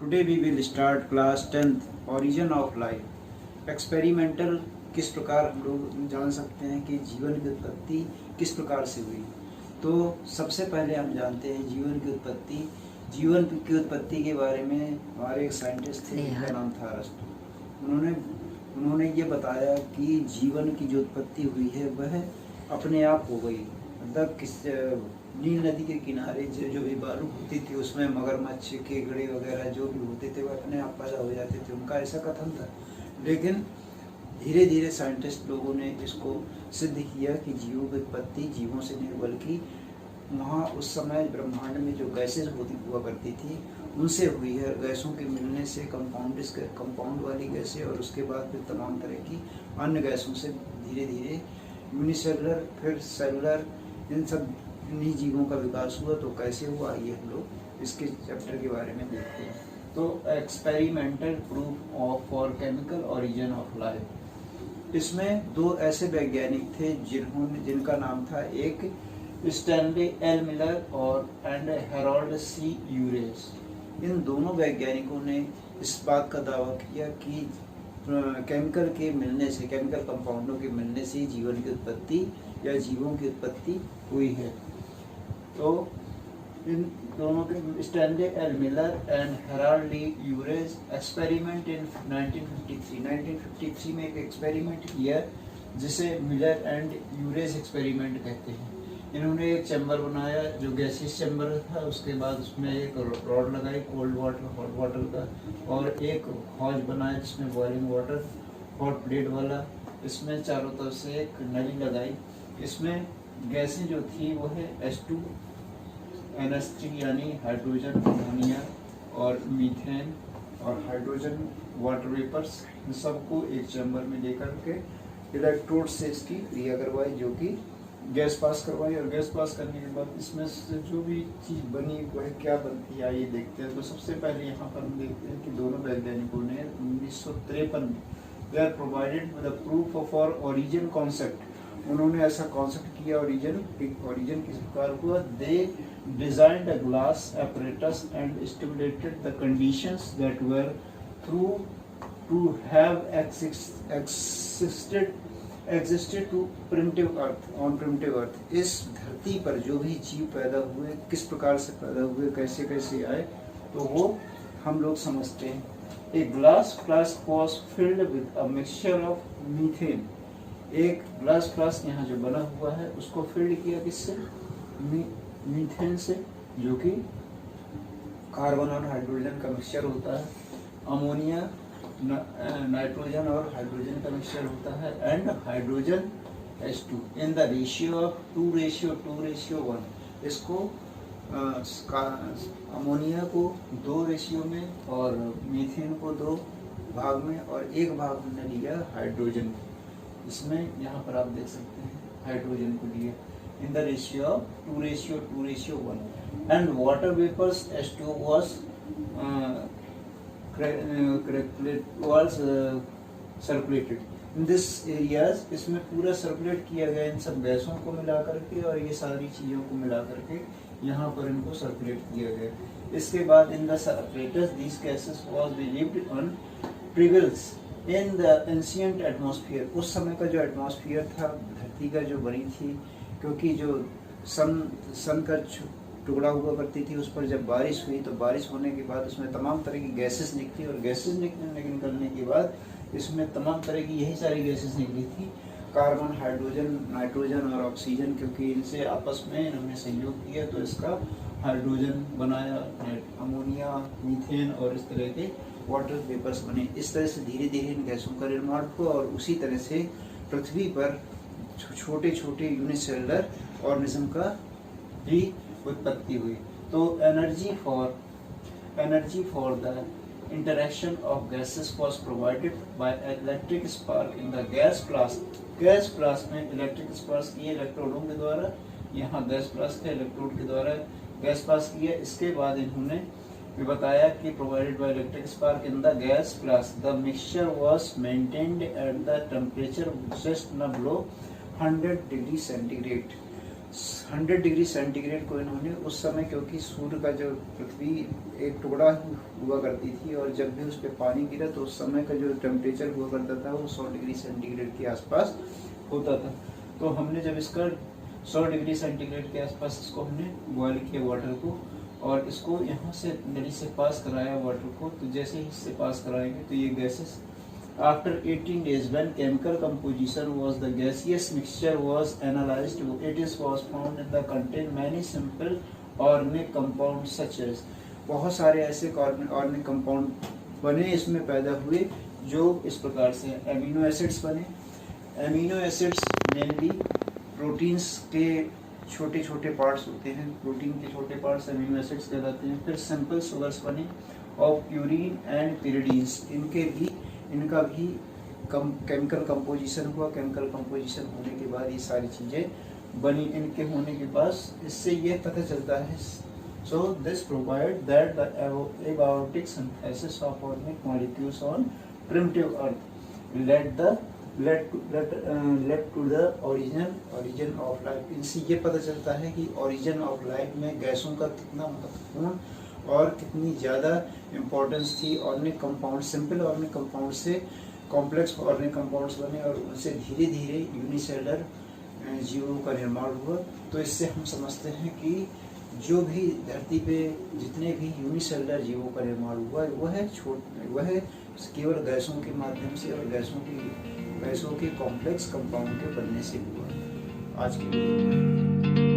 Today we will start class 10th origin of life. Experimental किस प्रकार हम लोग जान सकते हैं कि जीवन की उत्पत्ति किस प्रकार से हुई। तो सबसे पहले हम जानते हैं जीवन की उत्पत्ति के बारे में हमारे एक साइंटिस्ट थे जिनका नाम था अरस्तु। उन्होंने ये बताया कि जीवन की जो उत्पत्ति हुई है वह अपने आप हो गई। मतलब नील नदी के किनारे जो भी बालू होती थी उसमें मगरमच्छ, केकड़े वगैरह जो भी होते थे वह अपने आप पैदा हो जाते थे, उनका ऐसा कथन था। लेकिन धीरे धीरे साइंटिस्ट लोगों ने इसको सिद्ध किया कि जीवों की उत्पत्ति जीवों से नहीं बल्कि वहाँ उस समय ब्रह्मांड में जो गैसेज हुआ करती थी उनसे हुई है। गैसों के मिलने से कंपाउंड वाली गैसें और उसके बाद फिर तमाम तरह की अन्य गैसों से धीरे धीरे यूनिसेलुलर फिर सेलुलर इन सब इन्हीं जीवों का विकास हुआ। तो कैसे हुआ ये हम लोग इसके चैप्टर के बारे में देखते हैं। तो experimental proof for chemical origin of life, इसमें दो ऐसे वैज्ञानिक थे जिनका नाम था एक स्टैनली एल मिलर और हेरोल्ड सी यूरेस। इन दोनों वैज्ञानिकों ने इस बात का दावा किया कि केमिकल के मिलने से, केमिकल कंपाउंडों के मिलने से जीवन की उत्पत्ति या जीवों की उत्पत्ति हुई है। तो इन दोनों के Stanley L Miller and Harold Lee Urey's experiment in 1953 में एक एक्सपेरिमेंट किया जिसे मिलर एंड यूरेस एक्सपेरिमेंट कहते हैं। इन्होंने एक चैम्बर बनाया जो गैसियस चैम्बर था, उसके बाद उसमें एक रॉड लगाई कोल्ड वाटर हॉट वाटर का, और एक हौज बनाया जिसमें बॉइलिंग वाटर हॉट प्लेट वाला, इसमें चारों तरफ से एक नली लगाई। इसमें गैसें जो थी वो है H2 NH3 यानी हाइड्रोजन, अमोनिया और मीथेन और हाइड्रोजन वाटर वेपर्स, इन सबको एक चैम्बर में लेकर के इलेक्ट्रोड से इसकी क्रिया करवाई जो कि गैस पास करवाई। और गैस पास करने के बाद इसमें से जो भी चीज़ बनी वह क्या बनती है आइए देखते हैं। तो सबसे पहले यहाँ पर हम देखते हैं कि दोनों वैज्ञानिकों ने 1953 में they are provided with proof for origin concept. उन्होंने ऐसा कॉन्सेप्ट किया ओरिजिन किस प्रकार हुआ। They designed a glass apparatus and stimulated the conditions that were through to have existed to primitive earth on primitive earth। इस धरती पर जो भी जीव पैदा हुए किस प्रकार से पैदा हुए, कैसे कैसे आए, तो वो हम लोग समझते हैं। A glass flask was filled with a mixture of methane। एक ग्लास फ्लास्क यहाँ जो बना हुआ है उसको फिल्ड किया किससे, मीथेन से, जो कि कार्बन और हाइड्रोजन का मिक्सचर होता है। अमोनिया नाइट्रोजन और हाइड्रोजन का मिक्सचर होता है, and hydrogen H2 in the ratio of 2:1। इसको अमोनिया को 2 रेशियो में और मीथेन को 2 भाग में और 1 भाग हमने लिया हाइड्रोजन। इसमें यहाँ पर आप देख सकते हैं हाइड्रोजन को लिया in the ratio of 2:1 and water vapours H2 was circulated in this areas। इसमें पूरा सर्कुलेट किया गया इन सब गैसों को मिला करके और ये सारी चीज़ों को मिला करके यहाँ पर इनको सर्कुलेट किया गया। इसके बाद in the apparatus these gases was believed on prevails in the ancient atmosphere। उस समय का जो एटमॉस्फेयर था धरती का जो बनी थी, क्योंकि जो सन का टुकड़ा हुआ करती थी उस पर जब बारिश हुई तो बारिश होने के बाद उसमें तमाम तरह की गैसेस निकली और गैसेस निकलने के बाद इसमें तमाम तरह की यही सारी गैसेस निकली थी, कार्बन, हाइड्रोजन, नाइट्रोजन और ऑक्सीजन। क्योंकि इनसे आपस में इन्होंने सहयोग किया तो इसका हाइड्रोजन बनाया, अमोनिया, मीथेन और इस तरह के वाटर वेपर्स बने। इस तरह से धीरे धीरे इन गैसों का निर्माण हुआ और उसी तरह से पृथ्वी पर छोटे छोटे यूनिसेलुलर ऑर्गेनिज्म का भी उत्पत्ति हुई। तो energy for the interaction of gases was provided by electric spark in the gas flask. Gas flask में इलेक्ट्रिक स्पार्क किए इलेक्ट्रोडों के द्वारा, यहाँ गैस फ्लास्क के इलेक्ट्रोड के द्वारा गैस पास किया। इसके बाद इन्होंने भी बताया कि provided by electric spark in the gas flask the mixture was maintained at the temperature just below 100 degree centigrade. 100 degree centigrade को इन्होंने उस समय, क्योंकि सूर्य का जो पृथ्वी एक टुकड़ा हुआ करती थी और जब भी उस पर पानी गिरा तो उस समय का जो टेम्परेचर हुआ करता था वो 100 डिग्री सेंटीग्रेड के आसपास होता था। तो हमने जब इसका 100 डिग्री सेंटीग्रेड के आसपास इसको हमने बॉयल किया वाटर को, और इसको यहाँ से नली से पास कराया वाटर को, तो जैसे ही इससे पास कराएंगे तो ये gases after 18 days when chemical composition was the gaseous mixture was analyzed, it is was found in the contain many simple organic compounds such as, बहुत सारे ऐसे ऑर्गेनिक कंपाउंड बने इसमें पैदा हुए जो इस प्रकार से एमिनो एसिड्स बने। एमिनो एसिड्स मेनली प्रोटीन्स के छोटे छोटे पार्ट्स होते हैं, प्रोटीन के छोटे पार्ट्स एमिनो एसिड्स कहलाते हैं। फिर सिंपल शुगर्स बने और प्यूरिन एंड पिरिडीन्स, इनका भी केमिकल कंपोजिशन हुआ। केमिकल कंपोजिशन होने के बाद ये सारी चीज़ें बनी। इनके होने के बाद इससे ये पता चलता है, so this provide that the abiotic synthesis of organic molecules on primitive earth led to the origin of life. इनसे ये पता चलता है कि ओरिजिन ऑफ लाइफ में गैसों का कितना महत्वपूर्ण और कितनी ज़्यादा इम्पोर्टेंस थी। Organic compound, simple organic compound से कॉम्प्लेक्स ऑर्गेनिक कंपाउंड्स बने और उनसे धीरे धीरे यूनिसेलर जीवों का निर्माण हुआ। तो इससे हम समझते हैं कि जो भी धरती पे जितने भी यूनिसेलर जीवों का निर्माण हुआ वह केवल गैसों के माध्यम से और गैसों के कॉम्प्लेक्स कंपाउंड के बनने से हुआ। आज के लिए